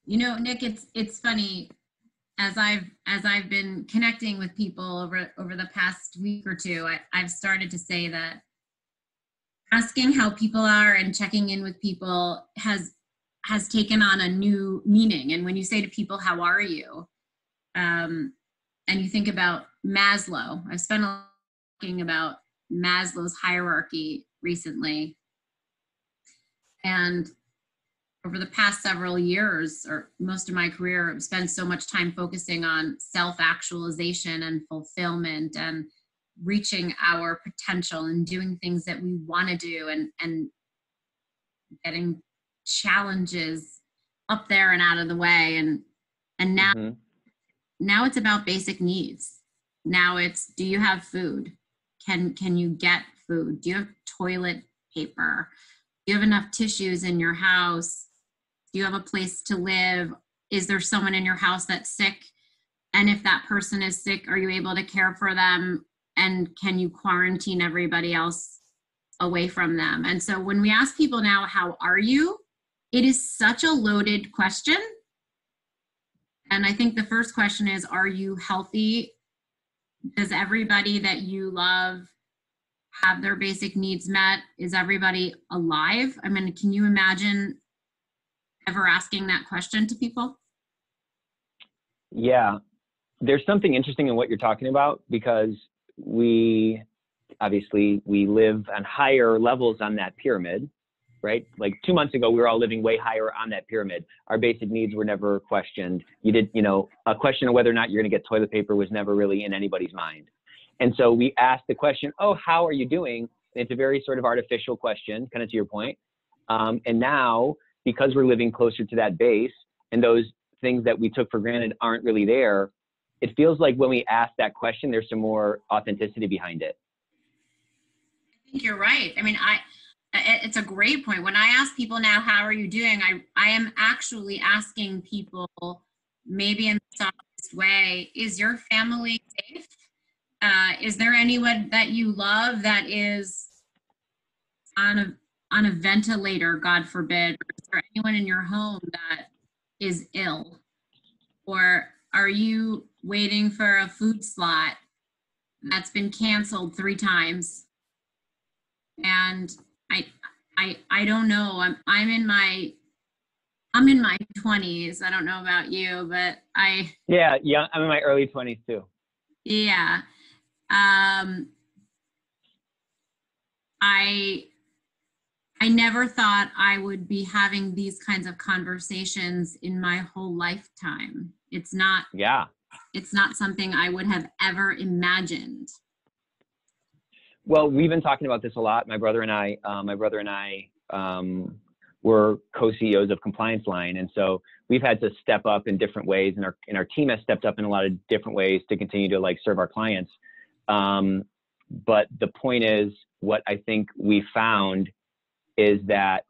You know, Nick, it's funny as I've been connecting with people over the past week or two, I've started to say that asking how people are and checking in with people has taken on a new meaning. And when you say to people, "How are you?" And you think about Maslow, I've spent a lot talking about Maslow's hierarchy recently, and over the past several years, or most of my career, I've spent so much time focusing on self-actualization and fulfillment and reaching our potential and doing things that we want to do, and getting challenges up there and out of the way. And now, now it's about basic needs. Now it's, do you have food? Can you get food? Do you have toilet paper? Do you have enough tissues in your house? Do you have a place to live? Is there someone in your house that's sick? And if that person is sick, are you able to care for them? And can you quarantine everybody else away from them? And so when we ask people now, how are you? It is such a loaded question. And I think the first question is, are you healthy? Does everybody that you love have their basic needs met? Is everybody alive? I mean, can you imagine ever asking that question to people? Yeah, there's something interesting in what you're talking about, because we live on higher levels on that pyramid, right? Like 2 months ago, we were all living way higher on that pyramid. Our basic needs were never questioned. A question of whether or not you're going to get toilet paper was never really in anybody's mind. And so we asked the question, oh, how are you doing? And it's a very sort of artificial question, kind of to your point. And now, because we're living closer to that base and those things that we took for granted aren't really there, it feels like when we ask that question, there's some more authenticity behind it. I think you're right. I mean, it's a great point. When I ask people now, how are you doing? I am actually asking people, maybe in the softest way, is your family safe? Is there anyone that you love that is on a ventilator, God forbid? Or is there anyone in your home that is ill? Or are you waiting for a food slot that's been canceled 3 times? And I don't know. I'm in my 20s. I don't know about you, but yeah, I'm in my early 20s too. Yeah. I never thought I would be having these kinds of conversations in my whole lifetime. It's not something I would have ever imagined. Well, we've been talking about this a lot. My brother and I were co-CEOs of Compliance Line. And so we've had to step up in different ways, and our team has stepped up in a lot of different ways to continue to serve our clients. But the point is, what I think we found is that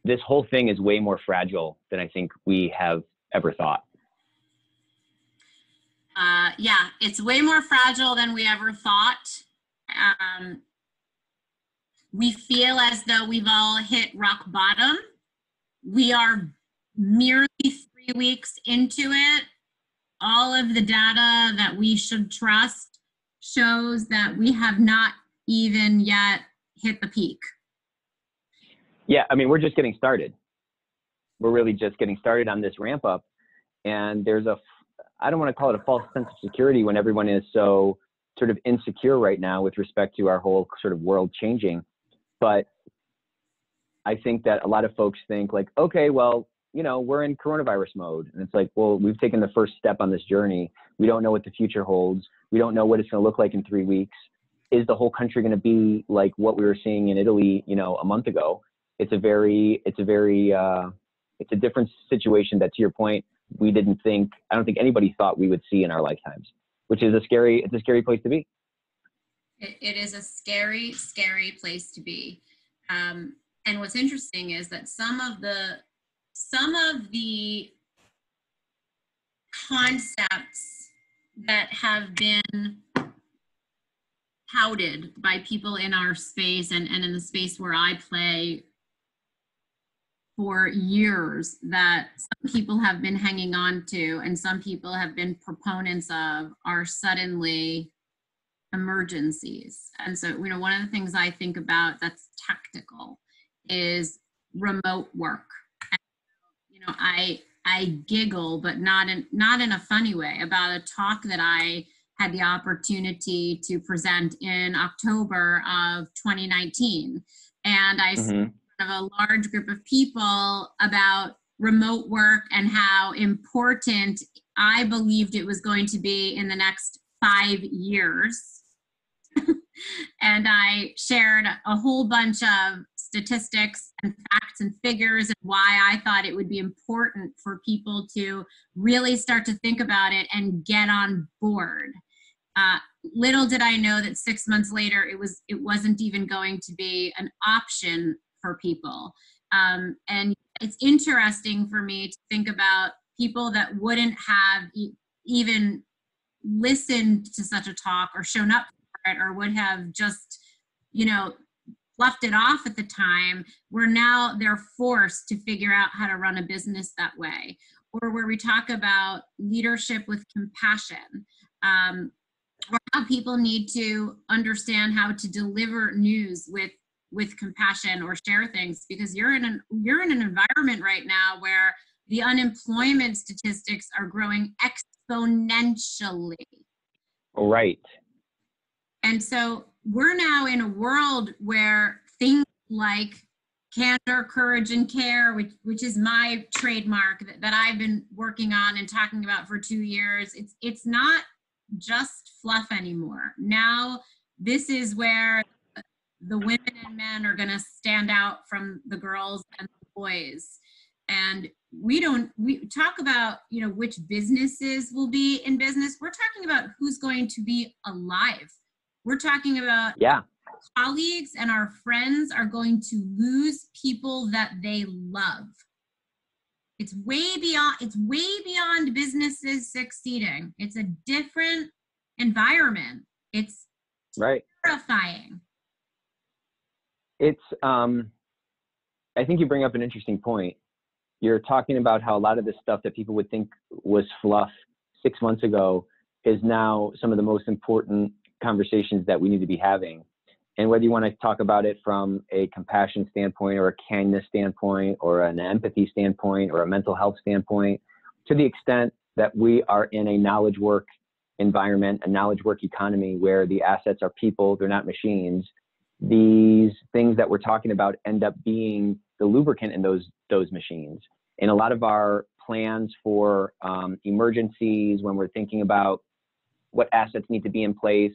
this whole thing is way more fragile than I think we have ever thought. Yeah, it's way more fragile than we ever thought. We feel as though we've all hit rock bottom. We are merely 3 weeks into it. All of the data that we should trust shows that we have not even yet hit the peak. Yeah, I mean, we're just getting started. We're really just getting started on this ramp up. And there's I don't want to call it a false sense of security when everyone is so sort of insecure right now with respect to our whole sort of world changing. But I think that a lot of folks think okay, well, we're in coronavirus mode. And it's like, well, we've taken the first step on this journey. We don't know what the future holds. We don't know what it's going to look like in 3 weeks. Is the whole country going to be like what we were seeing in Italy, a month ago? It's a different situation that, to your point, I don't think anybody thought we would see in our lifetimes, which is a scary place to be. It is a scary, scary place to be. And what's interesting is that some of the concepts that have been touted by people in our space and in the space where I play for years that some people have been hanging on to and some people have been proponents of are suddenly emergencies. And so, one of the things I think about that's tactical is remote work. And, I giggle, but not in a funny way, about a talk that I had the opportunity to present in October of 2019. And I spoke in front of a large group of people about remote work and how important I believed it was going to be in the next 5 years. And I shared a whole bunch of statistics and facts and figures and why I thought it would be important for people to really start to think about it and get on board. Little did I know that 6 months later, it wasn't even going to be an option for people. And it's interesting for me to think about people that wouldn't have even listened to such a talk or shown up for it, or would have just, fluffed it off at the time, where now they're forced to figure out how to run a business that way. Or where we talk about leadership with compassion, or how people need to understand how to deliver news with compassion or share things, because you're in an environment right now where the unemployment statistics are growing exponentially. Right. And so we're now in a world where things like candor, courage, and care, which is my trademark that I've been working on and talking about for 2 years, it's not just fluff anymore. Now, this is where the women and men are going to stand out from the girls and the boys. And we talk about, which businesses will be in business. We're talking about who's going to be alive. We're talking about colleagues and our friends are going to lose people that they love. It's way beyond businesses succeeding. It's a different environment. It's terrifying. It's, I think you bring up an interesting point. You're talking about how a lot of the stuff that people would think was fluff 6 months ago is now some of the most important conversations that we need to be having. And whether you want to talk about it from a compassion standpoint or a kindness standpoint or an empathy standpoint or a mental health standpoint, to the extent that we are in a knowledge work environment, a knowledge work economy where the assets are people, they're not machines, these things that we're talking about end up being the lubricant in those machines. And a lot of our plans for emergencies, when we're thinking about what assets need to be in place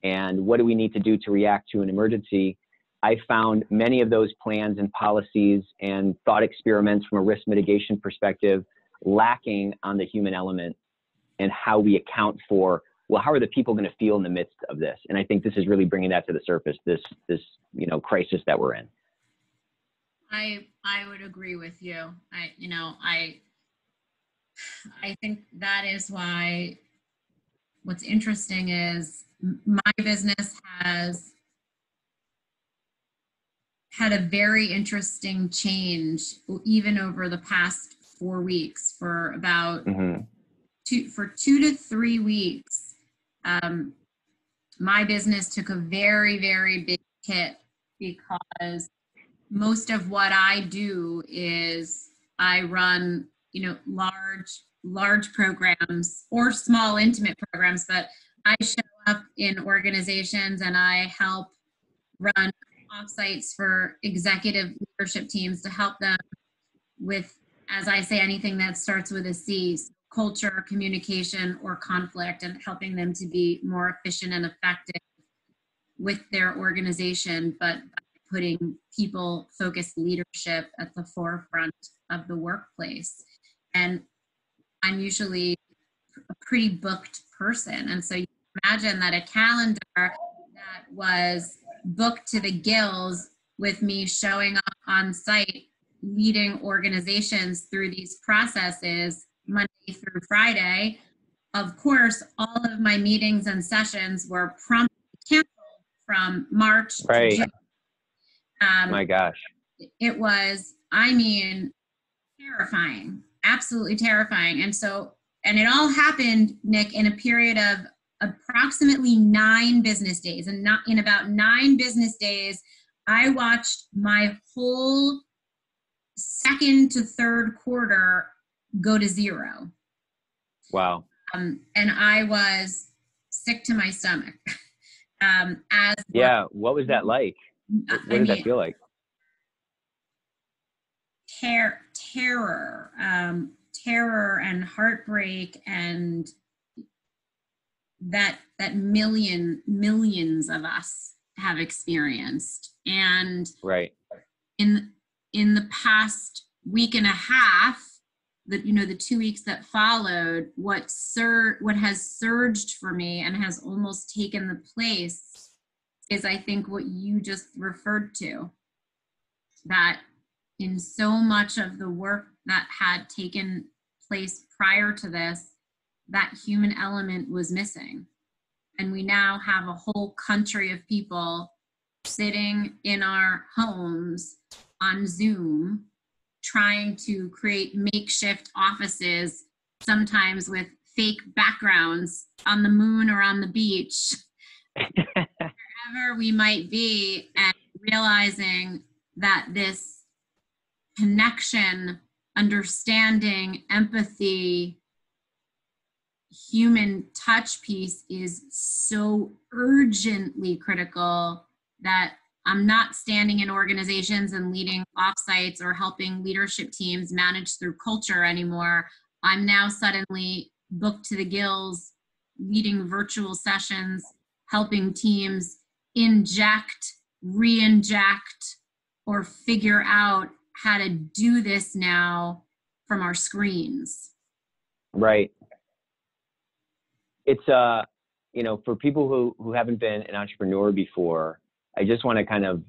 and what do we need to do to react to an emergency, I found many of those plans and policies and thought experiments from a risk mitigation perspective lacking on the human element and how we account for, well, how are the people going to feel in the midst of this? And I think this is really bringing that to the surface, this crisis that we're in. I would agree with you. I think that is why what's interesting is my business has had a very interesting change even over the past 4 weeks. For about 2 to 3 weeks, my business took a very, very big hit because most of what I do is I run, large programs or small intimate programs, but I show up in organizations and I help run offsites for executive leadership teams to help them with, as I say, anything that starts with a C, culture, communication, or conflict, and helping them to be more efficient and effective with their organization, but putting people-focused leadership at the forefront of the workplace. And I'm usually a pretty booked person. And so you imagine that a calendar that was booked to the gills with me showing up on site, leading organizations through these processes Monday through Friday. Of course, all of my meetings and sessions were promptly canceled from March to June. My gosh. It was I mean, terrifying, absolutely terrifying. And it all happened, Nick, in a period of approximately 9 business days. And not in about 9 business days, I watched my whole second to third quarter go to 0. Wow. And I was sick to my stomach. What was that like? What did that feel like? Terror and heartbreak, and that millions of us have experienced. And right. in the past week and a half, the 2 weeks that followed, what has surged for me and has almost taken the place is, I think, what you just referred to, that in so much of the work that had taken place prior to this, that human element was missing. And we now have a whole country of people sitting in our homes on Zoom, trying to create makeshift offices, sometimes with fake backgrounds on the moon or on the beach, wherever we might be, and realizing that this connection, understanding, empathy, human touch piece is so urgently critical that I'm not standing in organizations and leading offsites or helping leadership teams manage through culture anymore. I'm now suddenly booked to the gills, leading virtual sessions, helping teams inject, re-inject, or figure out how to do this now from our screens. Right. It's, for people who haven't been an entrepreneur before, I just want to kind of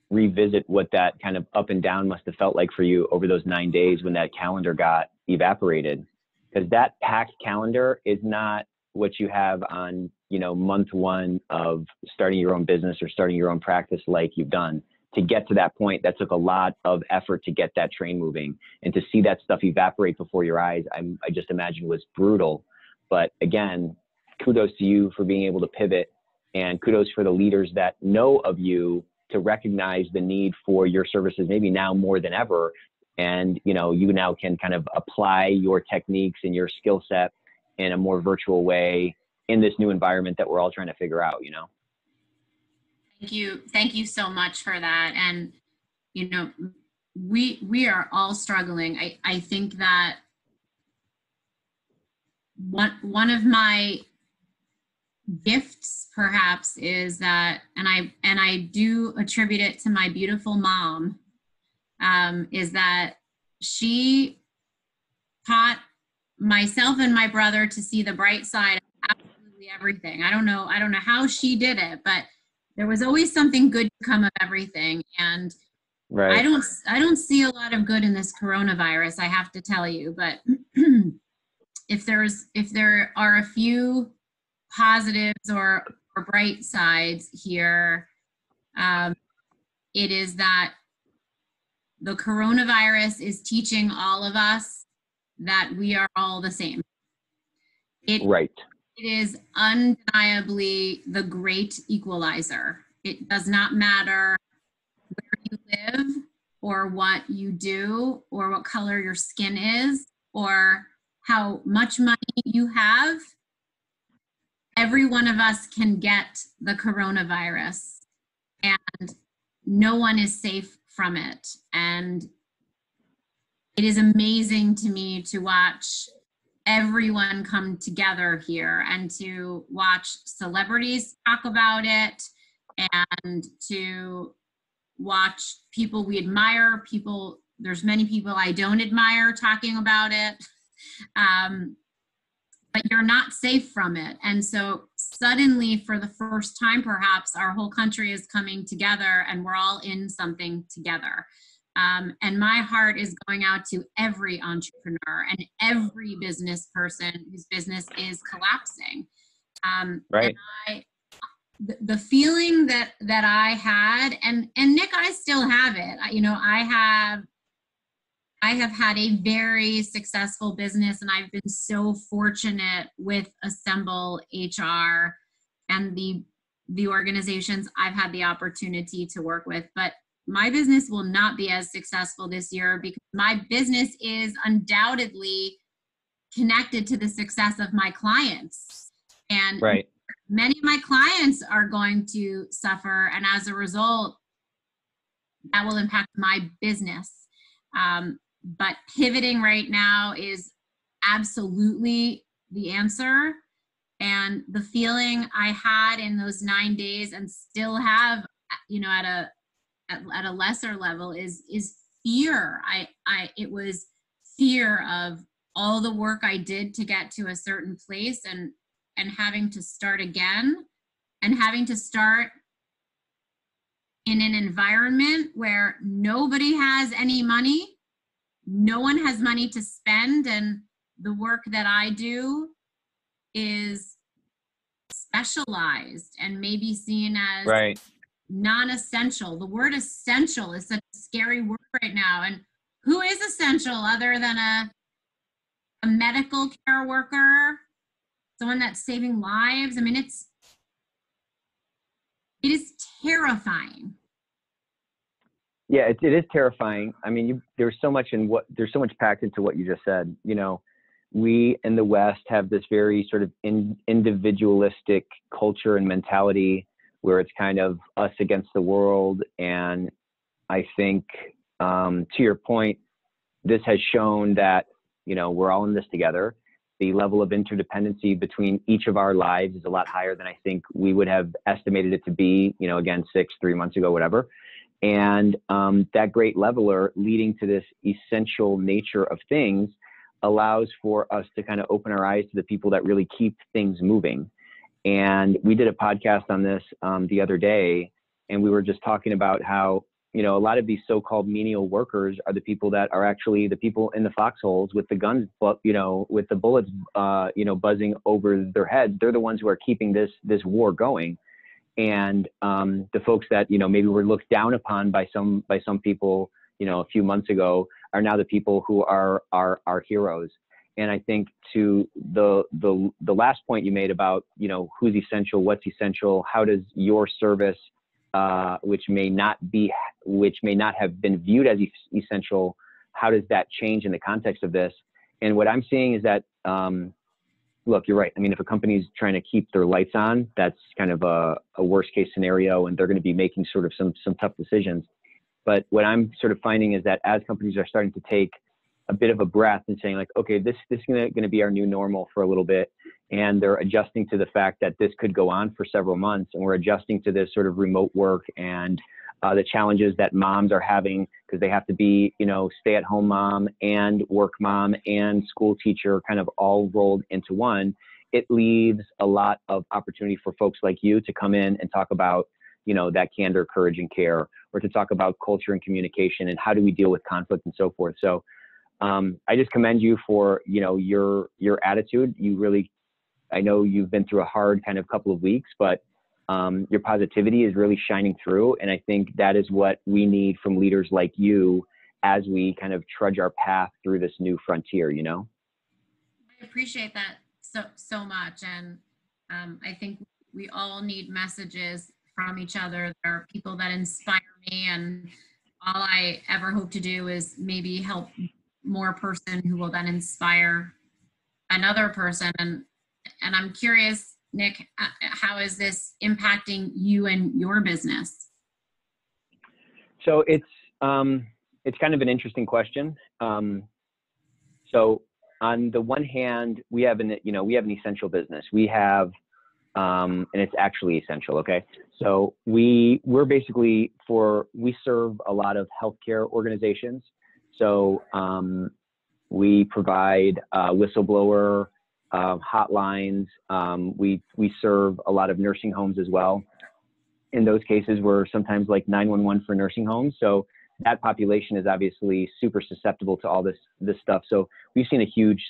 revisit what that kind of up and down must have felt like for you over those 9 days when that calendar got evaporated. Because that packed calendar is not what you have on, month 1 of starting your own business or starting your own practice like you've done. To get to that point, that took a lot of effort to get that train moving, and to see that stuff evaporate before your eyes, I just imagine was brutal. But again, kudos to you for being able to pivot, and kudos for the leaders that know of you to recognize the need for your services, maybe now more than ever. And, you now can kind of apply your techniques and your skill set in a more virtual way in this new environment that we're all trying to figure out, Thank you so much for that. And, we are all struggling. I think that one of my gifts perhaps is that, and I do attribute it to my beautiful mom, is that she taught myself and my brother to see the bright side of absolutely everything. I don't know how she did it, but there was always something good to come of everything. And right. I don't see a lot of good in this coronavirus, I have to tell you, but if there are a few positives or bright sides here, it is that the coronavirus is teaching all of us that we are all the same. Right. It is undeniably the great equalizer. It does not matter where you live or what you do or what color your skin is or how much money you have. Every one of us can get the coronavirus, and no one is safe from it. And it is amazing to me to watch everyone come together here and to watch celebrities talk about it and to watch people we admire, there's many people I don't admire talking about it. But you're not safe from it. And so suddenly, for the first time, perhaps, our whole country is coming together and we're all in something together. And my heart is going out to every entrepreneur and every business person whose business is collapsing. Right. And the feeling that I had, and Nick, I still have it. I have I have had a very successful business, and I've been so fortunate with Assemble HR and the organizations I've had the opportunity to work with. But my business will not be as successful this year because my business is undoubtedly connected to the success of my clients. And Right. many of my clients are going to suffer, and as a result, that will impact my business. But pivoting right now is absolutely the answer. And the feeling I had in those 9 days and still have, at a lesser level is fear. It was fear of all the work I did to get to a certain place and having to start again and having to start in an environment where nobody has any money, no one has money to spend, and the work that I do is specialized and maybe seen as Right. non-essential. The word essential is such a scary word right now. And who is essential other than a medical care worker, someone that's saving lives? I mean, it is terrifying. Yeah, it is terrifying. I mean, there's so much packed into what you just said. You know, we in the West have this very sort of individualistic culture and mentality where it's kind of us against the world. And I think, to your point, this has shown that, you know, we're all in this together. The level of interdependency between each of our lives is a lot higher than I think we would have estimated it to be, you know, again, 3 months ago, whatever. And that great leveler leading to this essential nature of things allows for us to kind of open our eyes to the people that really keep things moving. And we did a podcast on this the other day, and we were just talking about how, you know, a lot of these so-called menial workers are the people that are actually the people in the foxholes with the guns, you know, with the bullets, you know, buzzing over their heads. They're the ones who are keeping this war going. And the folks that, you know, maybe were looked down upon by some people, you know, a few months ago are now the people who are heroes. And I think to the last point you made about, you know, who's essential, what's essential, how does your service, which may not have been viewed as essential, how does that change in the context of this? And what I'm seeing is that, look, you're right. I mean, if a company's trying to keep their lights on, that's kind of a worst case scenario, and they're going to be making sort of some tough decisions. But what I'm sort of finding is that as companies are starting to take a bit of a breath and saying like, okay, this is going to be our new normal for a little bit. And they're adjusting to the fact that this could go on for several months. And we're adjusting to this sort of remote work and the challenges that moms are having because they have to be, you know, stay-at-home mom and work mom and school teacher kind of all rolled into one. It leaves a lot of opportunity for folks like you to come in and talk about, you know, that candor, courage, and care, or to talk about culture and communication and how do we deal with conflict and so forth. So I just commend you for, you know, your attitude. You really, I know you've been through a hard kind of couple of weeks, but your positivity is really shining through. And I think that is what we need from leaders like you as we kind of trudge our path through this new frontier, you know? I appreciate that so much. And I think we all need messages from each other. There are people that inspire me, and all I ever hope to do is maybe help more person who will then inspire another person. And I'm curious, Nick, how is this impacting you and your business? So it's kind of an interesting question. So on the one hand, we have an essential business. We have, and it's actually essential. Okay. So we're basically we serve a lot of healthcare organizations. So we provide whistleblower hotlines. We serve a lot of nursing homes as well. In those cases, we're sometimes like 911 for nursing homes. So that population is obviously super susceptible to all this stuff. So we've seen a huge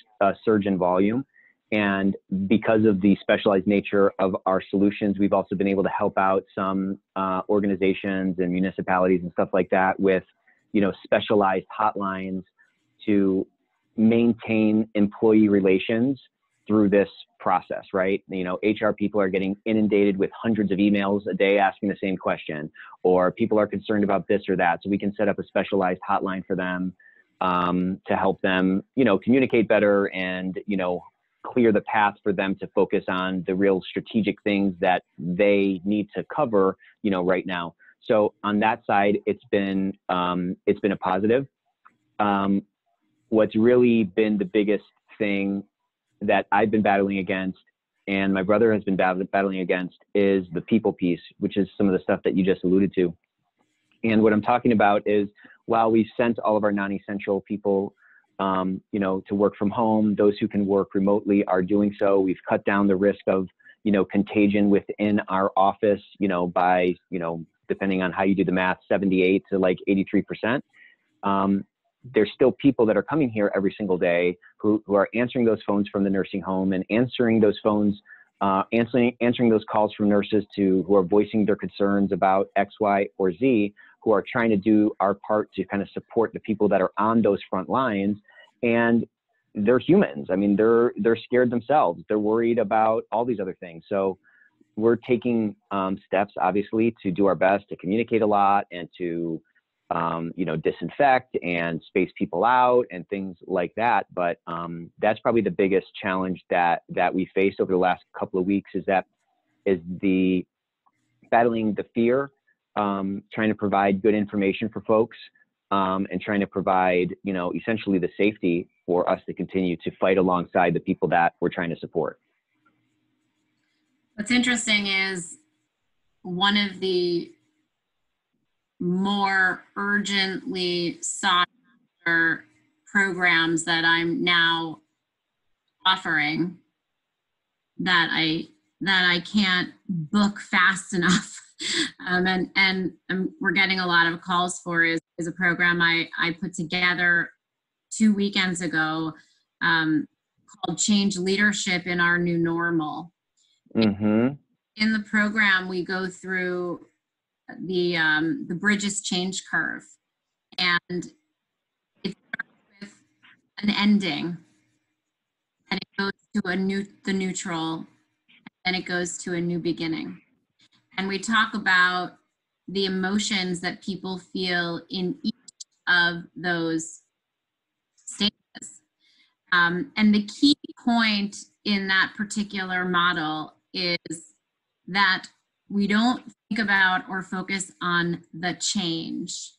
surge in volume. And because of the specialized nature of our solutions, we've also been able to help out some organizations and municipalities and stuff like that with, you know, specialized hotlines to maintain employee relations through this process, right? You know, HR people are getting inundated with hundreds of emails a day asking the same question, or people are concerned about this or that. So we can set up a specialized hotline for them to help them, you know, communicate better and, you know, clear the path for them to focus on the real strategic things that they need to cover, you know, right now. So on that side, it's been a positive. What's really been the biggest thing that I've been battling against and my brother has been battling against is the people piece, which is some of the stuff that you just alluded to. And what I'm talking about is while we've sent all of our non-essential people, you know, to work from home, those who can work remotely are doing so. We've cut down the risk of, you know, contagion within our office, you know, by, you know, depending on how you do the math, 78 to like 83%. There's still people that are coming here every single day who are answering those phones from the nursing home and answering those phones, answering those calls from nurses who are voicing their concerns about X, Y, or Z, who are trying to do our part to kind of support the people that are on those front lines. And they're humans. I mean, they're scared themselves. They're worried about all these other things. So we're taking steps, obviously, to do our best to communicate a lot and to you know, disinfect and space people out and things like that. But that's probably the biggest challenge that we faced over the last couple of weeks is the battling the fear, trying to provide good information for folks and trying to provide, you know, essentially the safety for us to continue to fight alongside the people that we're trying to support. What's interesting is one of the more urgently sought after programs that I'm now offering that I can't book fast enough. And we're getting a lot of calls for is a program I put together 2 weekends ago called Change Leadership in Our New Normal. Mm-hmm. In the program, we go through the Bridges change curve, and it starts with an ending, and it goes to the neutral, and it goes to a new beginning. And we talk about the emotions that people feel in each of those stages. And the key point in that particular model is that we don't think about or focus on the change,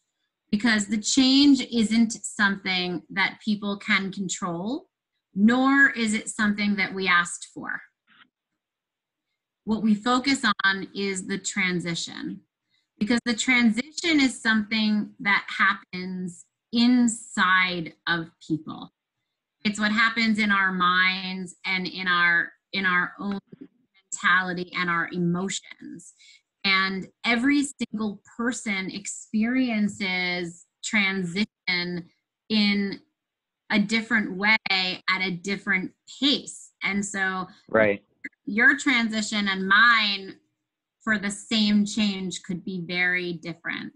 because the change isn't something that people can control, nor is it something that we asked for. What we focus on is the transition, because the transition is something that happens inside of people. It's what happens in our minds and in our own mentality and our emotions. And every single person experiences transition in a different way at a different pace. And so right, your transition and mine for the same change could be very different.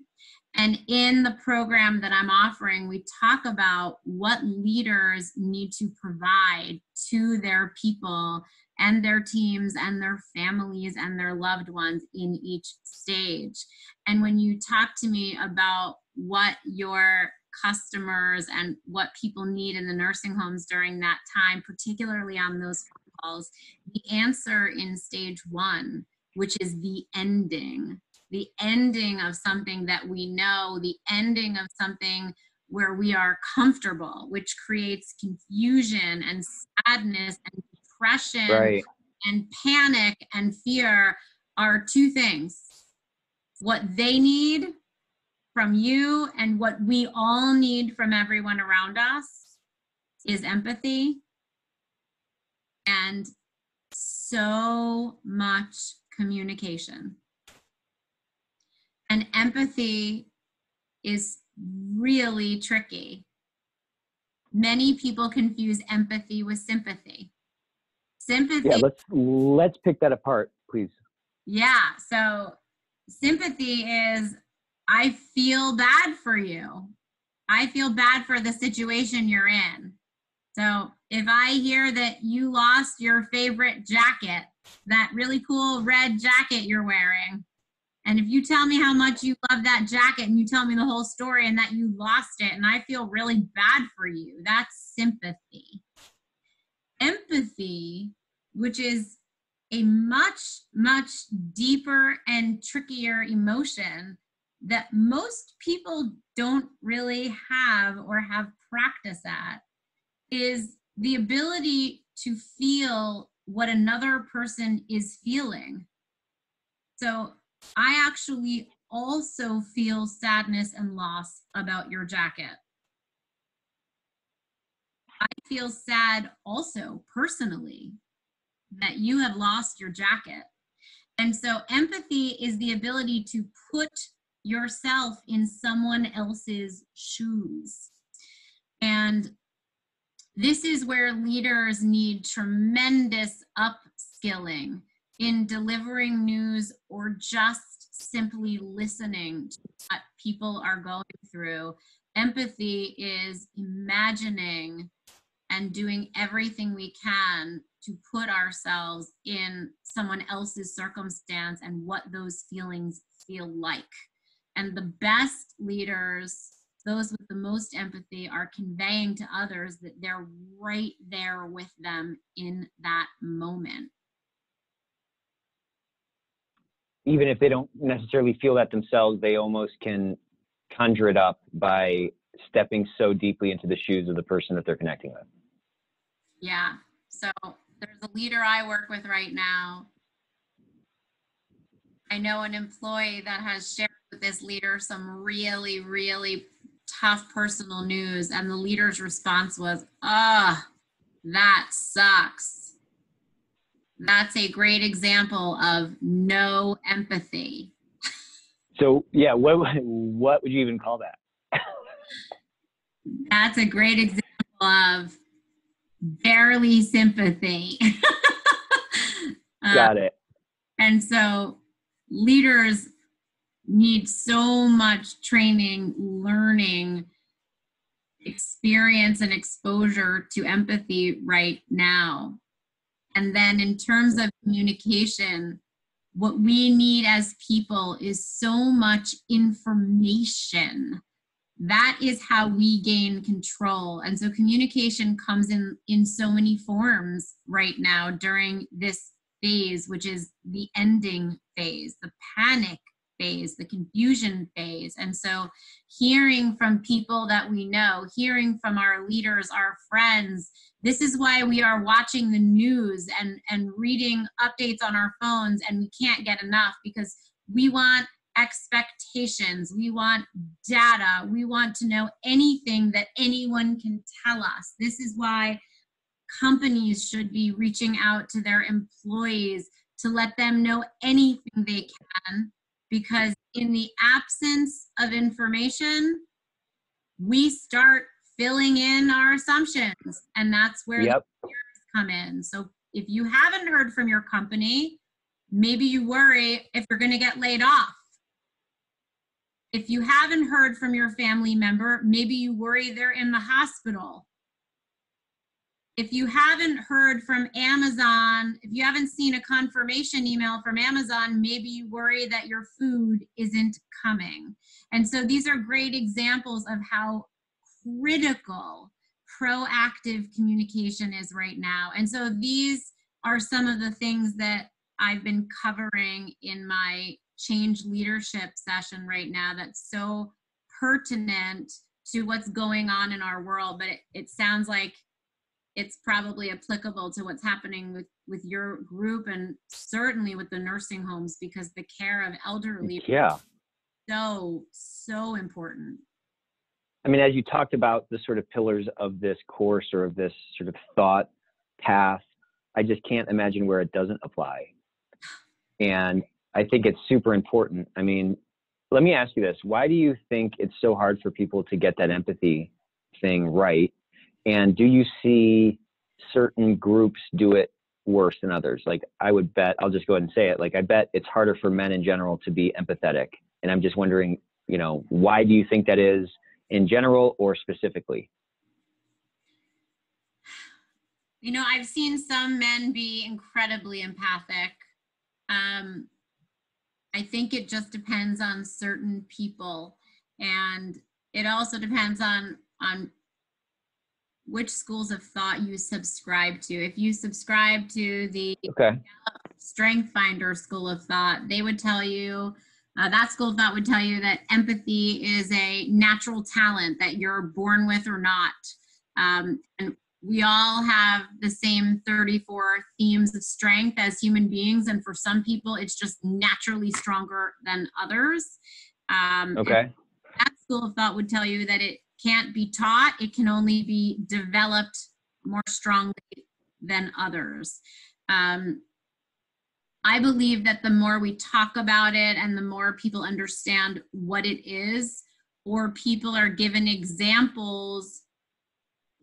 And in the program that I'm offering, we talk about what leaders need to provide to their people and their teams and their families and their loved ones in each stage. And when you talk to me about what your customers and what people need in the nursing homes during that time, particularly on those phone calls, the answer in stage 1, which is the ending of something that we know, the ending of something where we are comfortable, which creates confusion and sadness and depression right, and panic and fear, are 2 things. What they need from you and what we all need from everyone around us is empathy and so much communication. And empathy is really tricky. Many people confuse empathy with sympathy. Sympathy. Yeah, let's pick that apart, please. Yeah, so sympathy is, I feel bad for you. I feel bad for the situation you're in. So if I hear that you lost your favorite jacket, that really cool red jacket you're wearing, and if you tell me how much you love that jacket and you tell me the whole story and that you lost it and I feel really bad for you, that's sympathy. Empathy, which is a much, much deeper and trickier emotion that most people don't really have or have practice at, is the ability to feel what another person is feeling. So I actually also feel sadness and loss about your jacket. I feel sad also personally that you have lost your jacket. And so empathy is the ability to put yourself in someone else's shoes. And this is where leaders need tremendous upskilling in delivering news or just simply listening to what people are going through. Empathy is imagining and doing everything we can to put ourselves in someone else's circumstance and what those feelings feel like. And the best leaders, those with the most empathy, are conveying to others that they're right there with them in that moment. Even if they don't necessarily feel that themselves, they almost can conjure it up by stepping so deeply into the shoes of the person that they're connecting with. Yeah. So there's a leader I work with right now. I know an employee that has shared with this leader some really, really tough personal news, and the leader's response was, that sucks. That's a great example of no empathy. So yeah, what would you even call that? That's a great example of barely sympathy. Got it. And so leaders need so much training, learning, experience, and exposure to empathy right now. And then in terms of communication, what we need as people is so much information. That is how we gain control. And so communication comes in so many forms right now during this phase, which is the ending phase, the panic phase, the confusion phase. And so hearing from people that we know, hearing from our leaders, our friends, this is why we are watching the news and reading updates on our phones, and we can't get enough, because we want expectations, we want data, we want to know anything that anyone can tell us. This is why companies should be reaching out to their employees to let them know anything they can, because in the absence of information, we start filling in our assumptions, and that's where the fears come in. So if you haven't heard from your company, maybe you worry if you're going to get laid off. If you haven't heard from your family member, maybe you worry they're in the hospital. If you haven't heard from Amazon, if you haven't seen a confirmation email from Amazon, maybe you worry that your food isn't coming. And so these are great examples of how critical proactive communication is right now. And so these are some of the things that I've been covering in my change leadership session right now that's so pertinent to what's going on in our world. But it sounds like it's probably applicable to what's happening with your group, and certainly with the nursing homes, because the care of elderly is so important. I mean, as you talked about the sort of pillars of this course, or of this sort of thought path, I just can't imagine where it doesn't apply. And I think it's super important. I mean, let me ask you this. Why do you think it's so hard for people to get that empathy thing right? And do you see certain groups do it worse than others? Like, I would bet, I'll just go ahead and say it, like, I bet it's harder for men in general to be empathetic. And I'm just wondering, why do you think that is? in general or specifically? You know, I've seen some men be incredibly empathic. I think it just depends on certain people, and it also depends on which schools of thought you subscribe to. If you subscribe to the Strength Finder school of thought, they would tell you, that school of thought would tell you that empathy is a natural talent that you're born with or not. And we all have the same 34 themes of strength as human beings. And for some people, it's just naturally stronger than others. That school of thought would tell you that it can't be taught. It can only be developed more strongly than others. I believe that the more we talk about it and the more people understand what it is, or people are given examples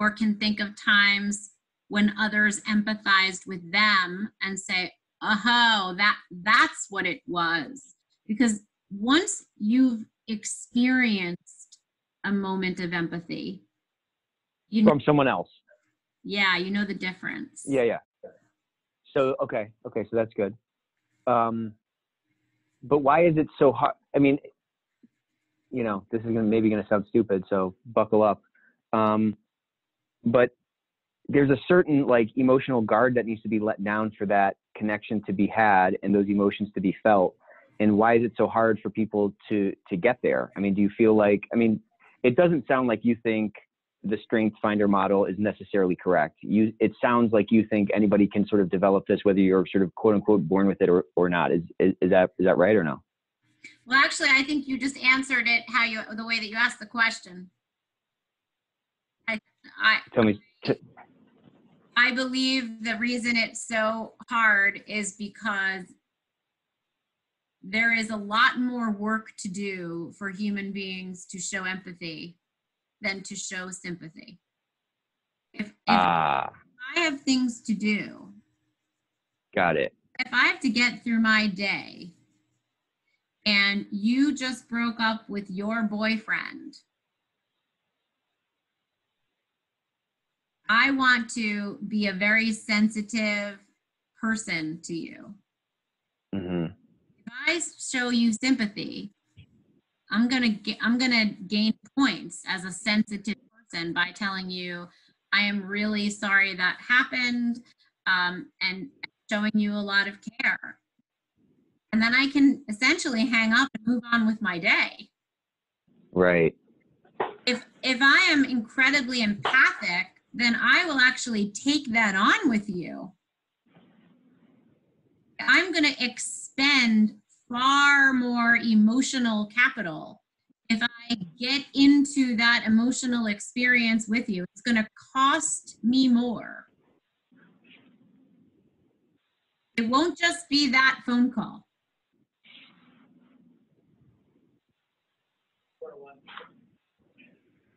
or can think of times when others empathized with them and say, oh, that's what it was. Because once you've experienced a moment of empathy, you know, from someone else. Yeah, you know the difference. Yeah. So, okay, so that's good. But why is it so hard? I mean, you know, this is maybe going to sound stupid, so buckle up. But there's a certain like emotional guard that needs to be let down for that connection to be had and those emotions to be felt. And why is it so hard for people to get there? I mean, do you feel like, I mean, it doesn't sound like you think the Strength Finder model is necessarily correct. It sounds like you think anybody can sort of develop this, whether you're sort of quote unquote born with it or not. Is that right or no? Well, actually, I think you just answered it the way that you asked the question. I believe the reason it's so hard is because there is a lot more work to do for human beings to show empathy than to show sympathy. If I have things to do. Got it. If I have to get through my day and you just broke up with your boyfriend, I want to be a very sensitive person to you. Mm-hmm. If I show you sympathy, I'm gonna gain points as a sensitive person by telling you I am really sorry that happened, and showing you a lot of care. And then I can essentially hang up and move on with my day. Right. If I am incredibly empathic, then I will actually take that on with you. I'm going to expend far more emotional capital if I get into that emotional experience with you. It's going to cost me more. It won't just be that phone call.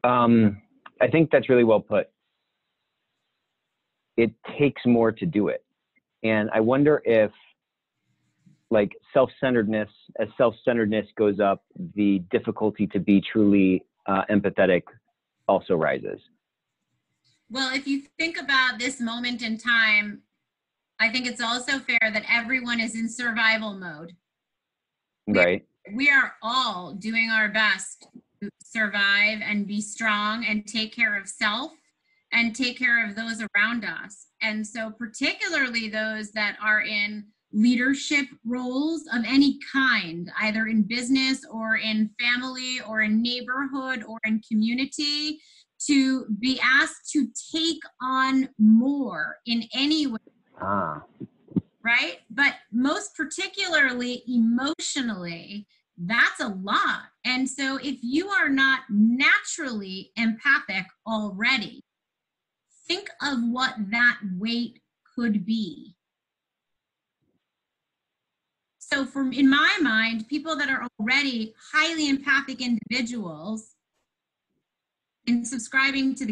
I think that's really well put. It takes more to do it. And I wonder if, like, self-centeredness goes up, the difficulty to be truly empathetic also rises. Well, if you think about this moment in time, I think it's also fair that everyone is in survival mode. Right. We are all doing our best to survive and be strong and take care of self and take care of those around us. And so particularly those that are in leadership roles of any kind, either in business or in family or in neighborhood or in community, to be asked to take on more in any way. Right? But most particularly emotionally, that's a lot. And so if you are not naturally empathic already, think of what that weight could be. So in my mind, people that are already highly empathic individuals, in subscribing to the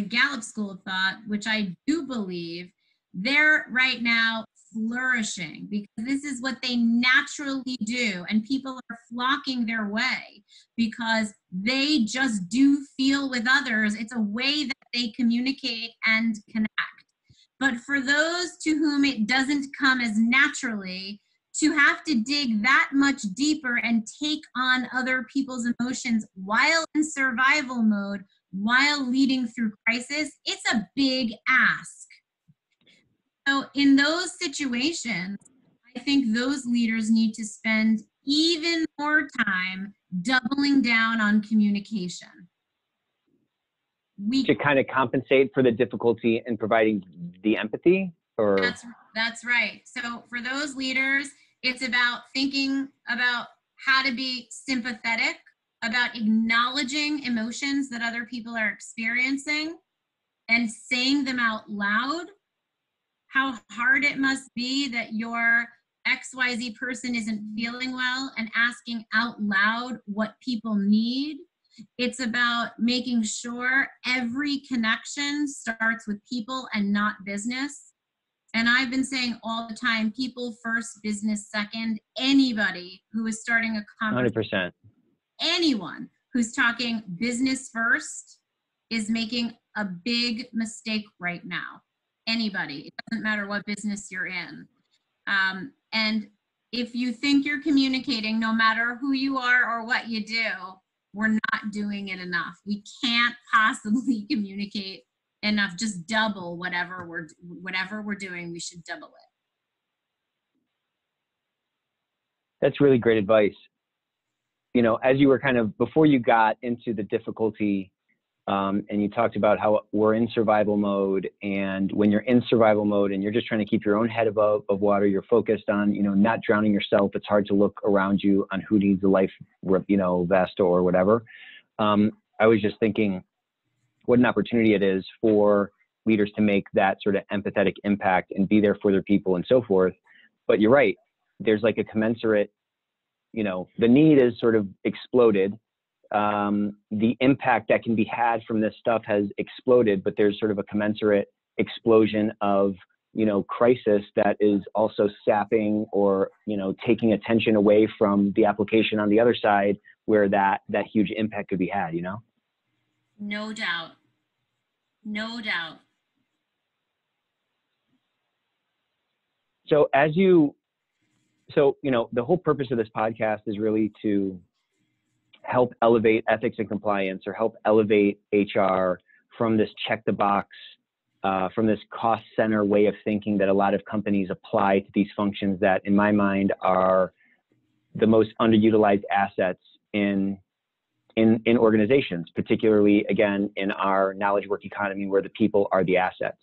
Gallup school of thought, which I do believe, they're right now flourishing because this is what they naturally do. And people are flocking their way because they just do feel with others. It's a way that they communicate and connect. But for those to whom it doesn't come as naturally, to have to dig that much deeper and take on other people's emotions while in survival mode, while leading through crisis, it's a big ask. So in those situations, I think those leaders need to spend even more time doubling down on communication. To kind of compensate for the difficulty in providing the empathy, or? That's right. So for those leaders, it's about thinking about how to be sympathetic, about acknowledging emotions that other people are experiencing and saying them out loud. How hard it must be that your XYZ person isn't feeling well, and asking out loud what people need. It's about making sure every connection starts with people and not business. And I've been saying all the time, people first, business second. Anybody who is starting a conversation, 100%. anyone who's talking business first is making a big mistake right now. Anybody, it doesn't matter what business you're in. And if you think you're communicating, no matter who you are or what you do, we're not doing it enough. We can't possibly communicate enough. Just double whatever we're doing, we should double it. That's really great advice. You know, as you were kind of, before you got into the difficulty, and you talked about how we're in survival mode, and when you're in survival mode and you're just trying to keep your own head above water, you're focused on, you know, not drowning yourself. It's hard to look around you on who needs a life, you know, vest or whatever. I was just thinking what an opportunity it is for leaders to make that sort of empathetic impact and be there for their people and so forth. But you're right. There's like a commensurate, you know, the need is sort of exploded. The impact that can be had from this stuff has exploded, but there's sort of a commensurate explosion of, you know, crisis that is also sapping or, you know, taking attention away from the application on the other side where that huge impact could be had, you know? No doubt. No doubt. So you know, the whole purpose of this podcast is really to help elevate ethics and compliance, or help elevate HR from this check the box, from this cost center way of thinking that a lot of companies apply to these functions that, in my mind, are the most underutilized assets in organizations, particularly, again, in our knowledge work economy where the people are the assets.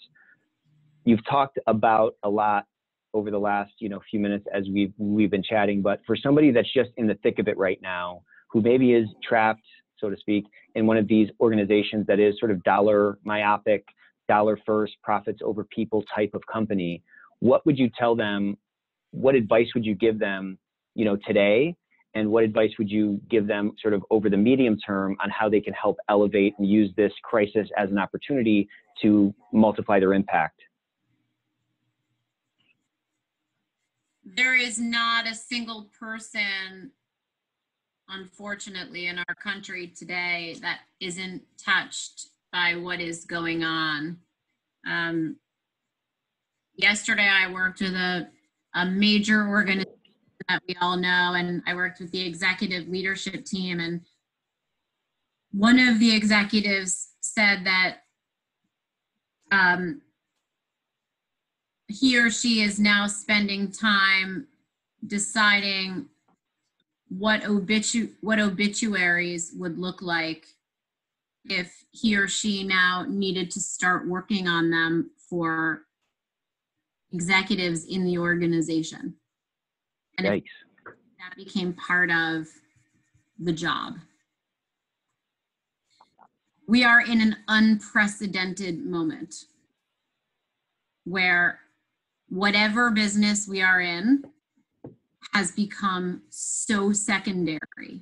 You've talked about a lot over the last, you know, few minutes as we've been chatting, but for somebody that's just in the thick of it right now, who maybe is trapped, so to speak, in one of these organizations that is sort of dollar myopic, dollar first, profits over people type of company, what would you tell them? What advice would you give them, you know, today? And what advice would you give them sort of over the medium term on how they can help elevate and use this crisis as an opportunity to multiply their impact? There is not a single person, unfortunately, in our country today that isn't touched by what is going on. Yesterday, I worked with a major organization that we all know, and I worked with the executive leadership team, and one of the executives said that he or she is now spending time deciding what obituaries would look like if he or she now needed to start working on them for executives in the organization. And Yikes. that became part of the job. We are in an unprecedented moment where whatever business we are in has become so secondary.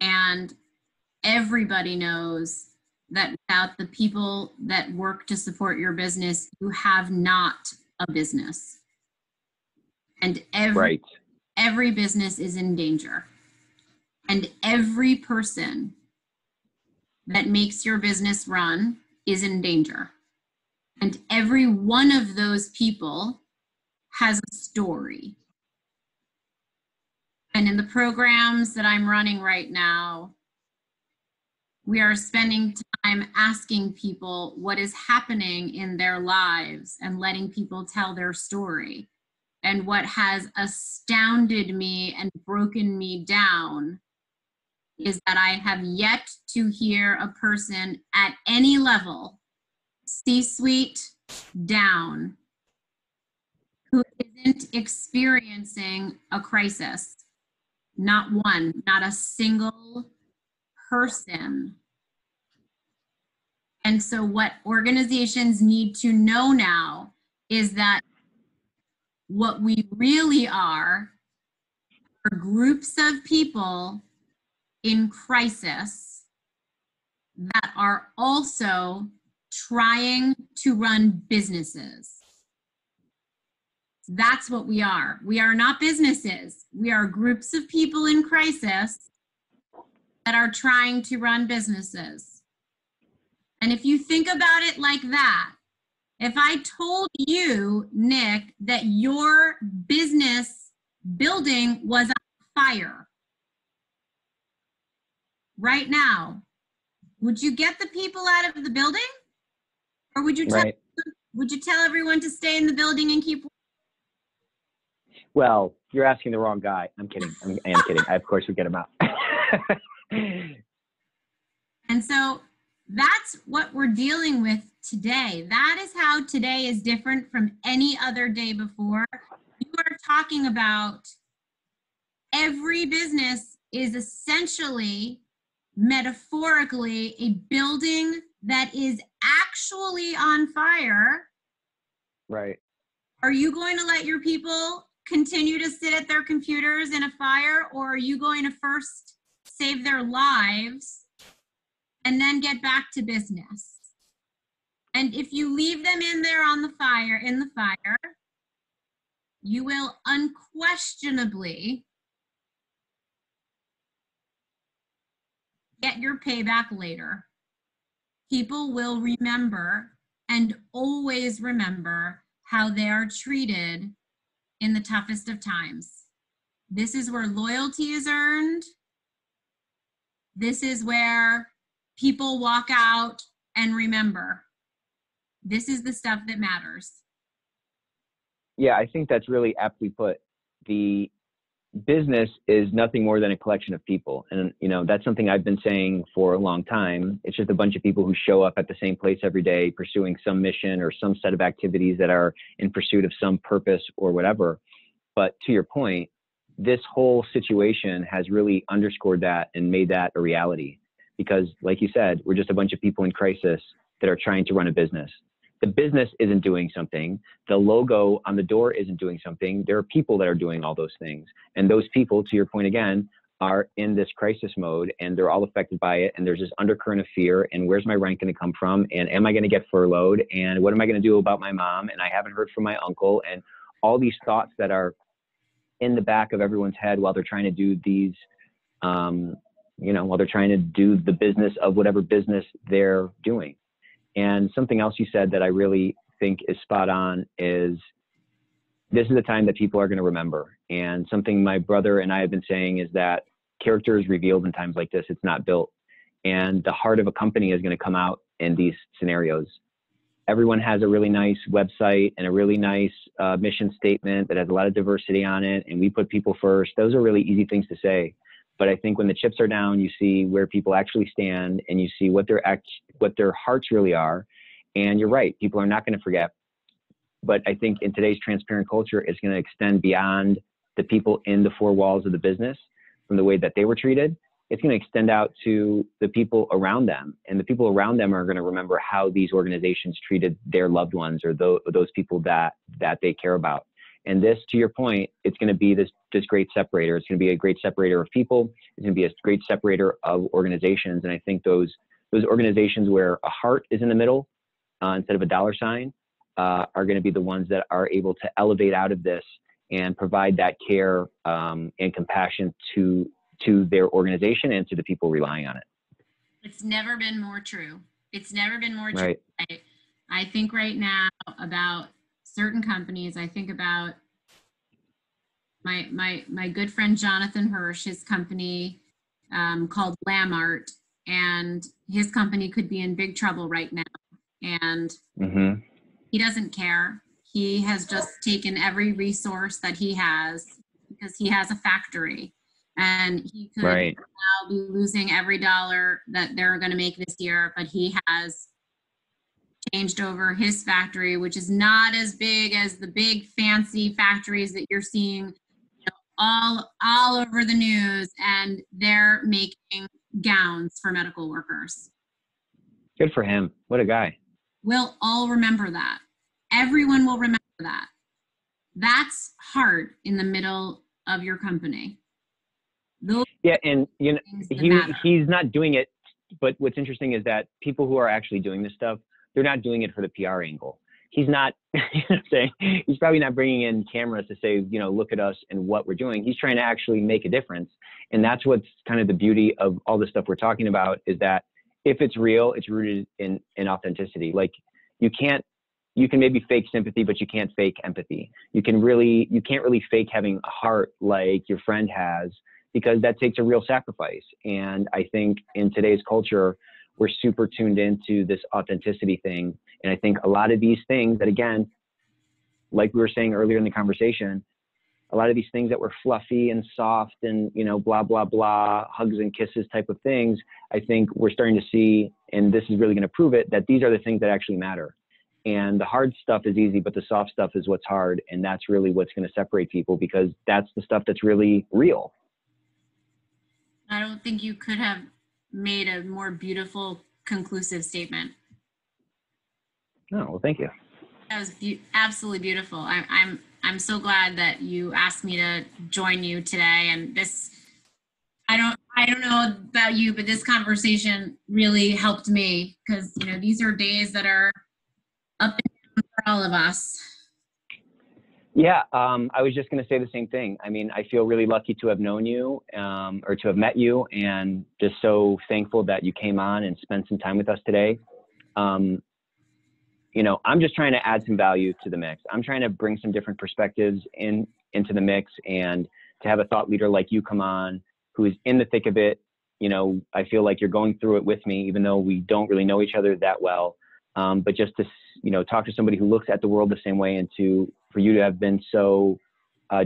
And everybody knows that without the people that work to support your business, you have not a business. And Right. every business is in danger. And every person that makes your business run is in danger. And every one of those people has a story. And in the programs that I'm running right now, we are spending time asking people what is happening in their lives and letting people tell their story. And what has astounded me and broken me down is that I have yet to hear a person at any level, C-suite down, who isn't experiencing a crisis. Not one, not a single person. And so what organizations need to know now is that what we really are groups of people in crisis that are also trying to run businesses. That's what we are. We are not businesses. We are groups of people in crisis that are trying to run businesses. And if you think about it like that, if I told you, Nick, that your business building was on fire right now, would you get the people out of the building? Or would you tell everyone to stay in the building and keep? Well, you're asking the wrong guy. I'm kidding. I am kidding. Of course we get him out. And so that's what we're dealing with today. That is how today is different from any other day before. You are talking about every business is essentially, metaphorically, a building that is actually on fire. Right. Are you going to let your people continue to sit at their computers in a fire, or are you going to first save their lives and then get back to business? And if you leave them in there on the fire, you will unquestionably get your payback later. People will remember and always remember how they are treated in the toughest of times. This is where loyalty is earned. This is where people walk out and remember. This is the stuff that matters. Yeah, I think that's really aptly put. The business is nothing more than a collection of people. And, you know, that's something I've been saying for a long time. It's just a bunch of people who show up at the same place every day, pursuing some mission or some set of activities that are in pursuit of some purpose or whatever. But to your point, this whole situation has really underscored that and made that a reality. Because like you said, we're just a bunch of people in crisis that are trying to run a business. The business isn't doing something. The logo on the door isn't doing something. There are people that are doing all those things. And those people, to your point again, are in this crisis mode, and they're all affected by it. And there's this undercurrent of fear. And where's my rent going to come from? And am I going to get furloughed? And what am I going to do about my mom? And I haven't heard from my uncle. And all these thoughts that are in the back of everyone's head while they're trying to do these, while they're trying to do the business of whatever business they're doing. And something else you said that I really think is spot on is this is the time that people are going to remember. And something my brother and I have been saying is that character is revealed in times like this. It's not built. And the heart of a company is going to come out in these scenarios. Everyone has a really nice website and a really nice mission statement that has a lot of diversity on it. And we put people first. Those are really easy things to say. But I think when the chips are down, you see where people actually stand and you see what their hearts really are. And you're right, people are not going to forget. But I think in today's transparent culture, it's going to extend beyond the people in the four walls of the business from the way that they were treated. It's going to extend out to the people around them. And the people around them are going to remember how these organizations treated their loved ones or those people that they care about. And this, to your point, it's going to be this great separator. It's going to be a great separator of people. It's going to be a great separator of organizations. And I think those organizations where a heart is in the middle instead of a dollar sign are going to be the ones that are able to elevate out of this and provide that care and compassion to their organization and to the people relying on it. It's never been more true. It's never been more true. Right. I think right now about certain companies. I think about my good friend Jonathan Hirsch, his company called Lamart, and his company could be in big trouble right now. And he doesn't care. He has just taken every resource that he has because he has a factory, and he could now be losing every dollar that they're going to make this year, but he has changed over his factory, which is not as big as the big fancy factories that you're seeing all over the news, and they're making gowns for medical workers. Good for him. What a guy. We'll all remember that. Everyone will remember that. That's hard in the middle of your company. Yeah, and you know, he's not doing it, but what's interesting is that people who are actually doing this stuff, they're not doing it for the PR angle. He's not, you know what I'm saying? He's probably not bringing in cameras to say, you know, look at us and what we're doing. He's trying to actually make a difference. And that's what's kind of the beauty of all the stuff we're talking about, is that if it's real, it's rooted in authenticity. Like you can maybe fake sympathy, but you can't fake empathy. You can't really fake having a heart like your friend has, because that takes a real sacrifice. And I think in today's culture, we're super tuned into this authenticity thing. And I think a lot of these things that, again, like we were saying earlier in the conversation, a lot of these things that were fluffy and soft and, you know, blah, blah, blah, hugs and kisses type of things, I think we're starting to see, and this is really going to prove it, that these are the things that actually matter. And the hard stuff is easy, but the soft stuff is what's hard. And that's really what's going to separate people, because that's the stuff that's really real. I don't think you could have made a more beautiful, conclusive statement. Oh, well, thank you. That was absolutely beautiful. I'm so glad that you asked me to join you today. And this, I don't know about you, but this conversation really helped me, because, you know, these are days that are up and down for all of us. Yeah, I was just going to say the same thing. I mean, I feel really lucky to have known you or to have met you, and just so thankful that you came on and spent some time with us today. You know, I'm just trying to add some value to the mix. I'm trying to bring some different perspectives into the mix, and to have a thought leader like you come on, who is in the thick of it. You know, I feel like you're going through it with me, even though we don't really know each other that well. But just to, you know, talk to somebody who looks at the world the same way, and for you to have been so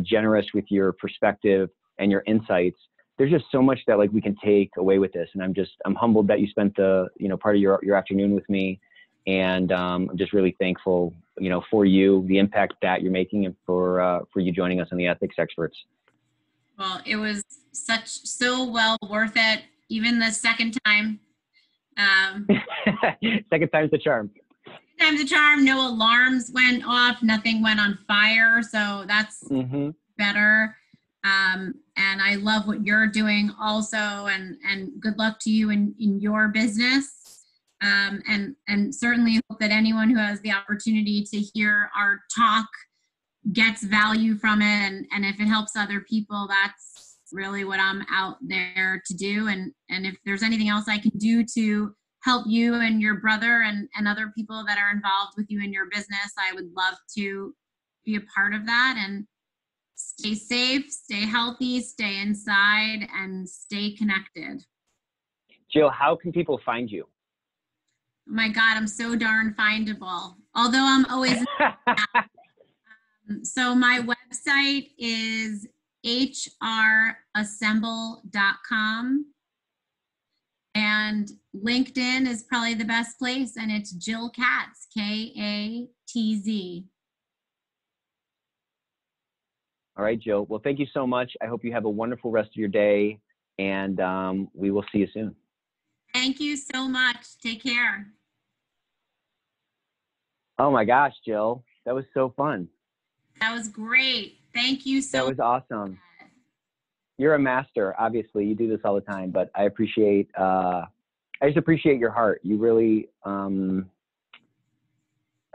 generous with your perspective and your insights. There's just so much that, like, we can take away with this. And I'm humbled that you spent the, you know, part of your afternoon with me. And I'm just really thankful, you know, for you, the impact that you're making, and for you joining us on the Ethics Experts. Well, it was so well worth it, even the second time. Second time's the charm. Second time's the charm. No alarms went off. Nothing went on fire. So that's better. And I love what you're doing also. And good luck to you in your business. And certainly hope that anyone who has the opportunity to hear our talk gets value from it. And if it helps other people, that's really what I'm out there to do. And if there's anything else I can do to help you and your brother and other people that are involved with you in your business, I would love to be a part of that. And stay safe, stay healthy, stay inside, and stay connected. Jill, how can people find you? Oh my God, I'm so darn findable. Although I'm always so my website is hrassemble.com, and LinkedIn is probably the best place, and it's Jill Katz, Katz. All right, Jill. Well, thank you so much. I hope you have a wonderful rest of your day, and we will see you soon. Thank you so much. Take care. Oh my gosh, Jill, that was so fun. That was great. Thank you so much. That was awesome. You're a master. Obviously, you do this all the time, but I just appreciate your heart. You really, I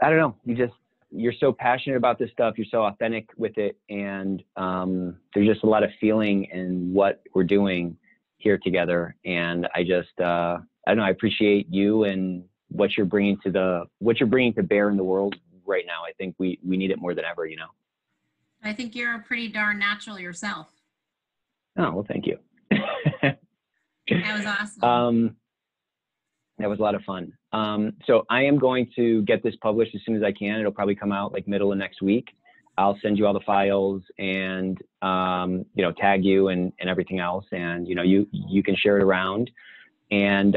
don't know. you're so passionate about this stuff. You're so authentic with it. And there's just a lot of feeling in what we're doing here together. And I just, I don't know, I appreciate you and what you're bringing to bear in the world right now. I think we need it more than ever, you know? I think you're pretty darn natural yourself. Oh, well, thank you. That was awesome. That was a lot of fun. So I am going to get this published as soon as I can. It'll probably come out like middle of next week. I'll send you all the files and, you know, tag you and everything else. And, you know, you can share it around. And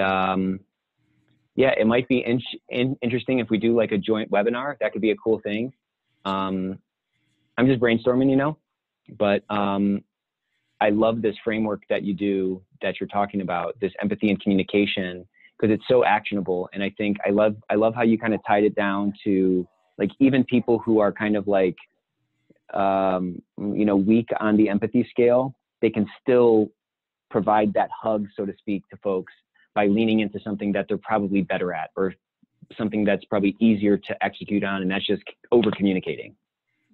yeah, it might be interesting if we do like a joint webinar. That could be a cool thing. I'm just brainstorming, you know, but I love this framework that you're talking about, this empathy and communication, because it's so actionable. And I think I love how you kind of tied it down to like even people who are kind of like, you know, weak on the empathy scale, they can still provide that hug, so to speak, to folks by leaning into something that they're probably better at or something that's probably easier to execute on. And that's just over communicating.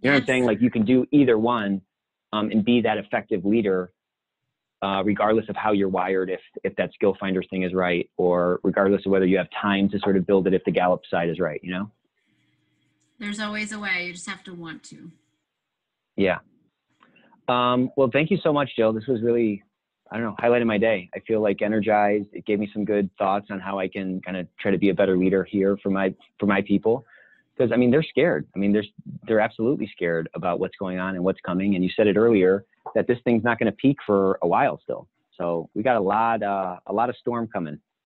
You know what I'm saying? Like you can do either one and be that effective leader, regardless of how you're wired, if that skill finder thing is right, or regardless of whether you have time to sort of build it if the Gallup side is right, you know? There's always a way. You just have to want to. Yeah. Well, thank you so much, Jill. This was really, I don't know, highlighted my day. I feel like energized. It gave me some good thoughts on how I can kind of try to be a better leader here for my people. Because I mean, they're scared. I mean, they're absolutely scared about what's going on and what's coming. And you said it earlier that this thing's not going to peak for a while still. So we got a lot of storm coming.